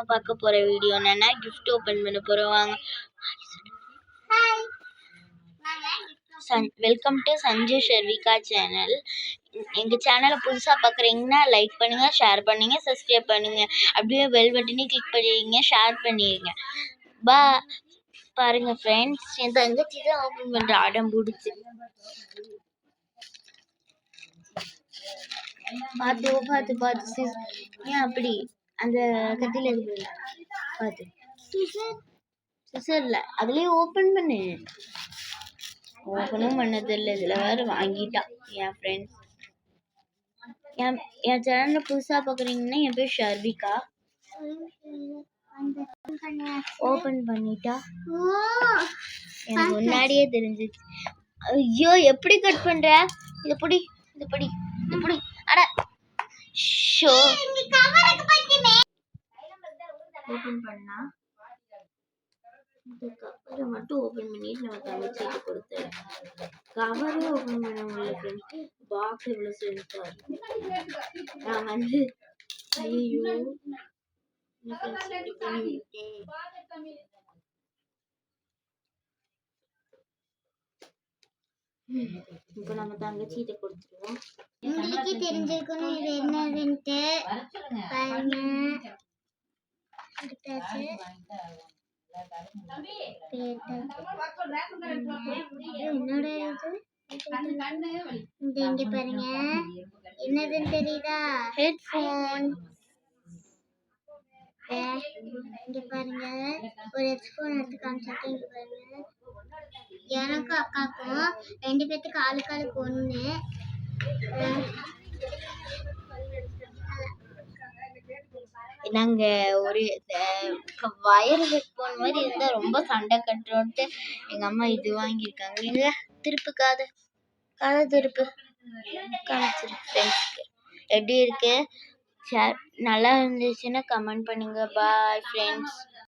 நம்ம பார்க்க போற வீடியோ என்னன்னா கிஃப்ட் ஓபன் பண்ண போறோம். வாங்க. Welcome to Sanju Sharvika channel. எங்க சேனலை புதுசா பாக்குறீங்கன்னா லைக் பண்ணுங்க, ஷேர் பண்ணுங்க, சப்ஸ்கிரைப் பண்ணுங்க. அப்படியே பெல் பட்டனையும் கிளிக் பண்ணிடுங்க, ஷேர் பண்ணிடுங்க. பாருங்க ஃப்ரெண்ட்ஸ், என் தங்கச்சி தான் ஓபன் பண்ற அடம் பிடிச்சி. பார்த்து ஏன் அப்படி அந்த கட்டில இருக்கு பார்த்து சிசர்ல அதுலயே ஓபன் பண்ணு. ஓபனும் பண்ண தெரியல, இதுல வேற வாங்கிட்டா என் ஃப்ரெண்ட்ஸ். என் சேனல்ல புதுசா பாக்குறீங்கன்னா என் பேர் ஷர்விகா. ஓபன் பண்ணிட்டா எனக்கு முன்னாடியே தெரிஞ்சிச்சு. ஐயோ, எப்படி கட் பண்ற? இது படி அட ஷோ. ஓபன் பண்ணா இந்த கவரை மட்டும் ஓபன் பண்ணிட்டு நம்ம தங்கச்சிட்டு கொடுத்தேன். கவரே ஓபன் பண்ண முடியல ஃப்ரெண்ட்ஸ். பாக்ஸ் இவ்வளவு சென்ஸா இருக்கு. நான் வந்து ஐயோ இப்ப நம்ம தங்கச்சிட்ட கொடுத்துருவோம். உங்களுக்கு தெரிஞ்சிருக்கணும் இது என்னதுன்ட்டு. பாருங்க, என்னோட இது இங்க பாருங்க, என்னதுன்னு தெரியுதா? ஹெட்போன். இங்க பாருங்க, ஒரு ஹெட்போன் எடுத்து காமிச்சிருக்கேன். இங்க பாருங்க, எனக்கும் அக்காக்கும் 2 பேத்துக்கு ஆளுக்கு ஒண்ணு. நாங்க ஒரு வயர் ஹெட்போன் மாதிரி இருந்தா ரொம்ப சண்டை கட்டுறோன்ட்டு எங்க அம்மா இது வாங்கியிருக்காங்க. இல்ல திருப்பு காதை திருப்பு காமிச்சிரு ஃப்ரெண்ட்ஸ்க்கு. எப்படி இருக்கு? நல்லா இருந்துச்சுன்னா கமெண்ட் பண்ணுங்க. Bye friends.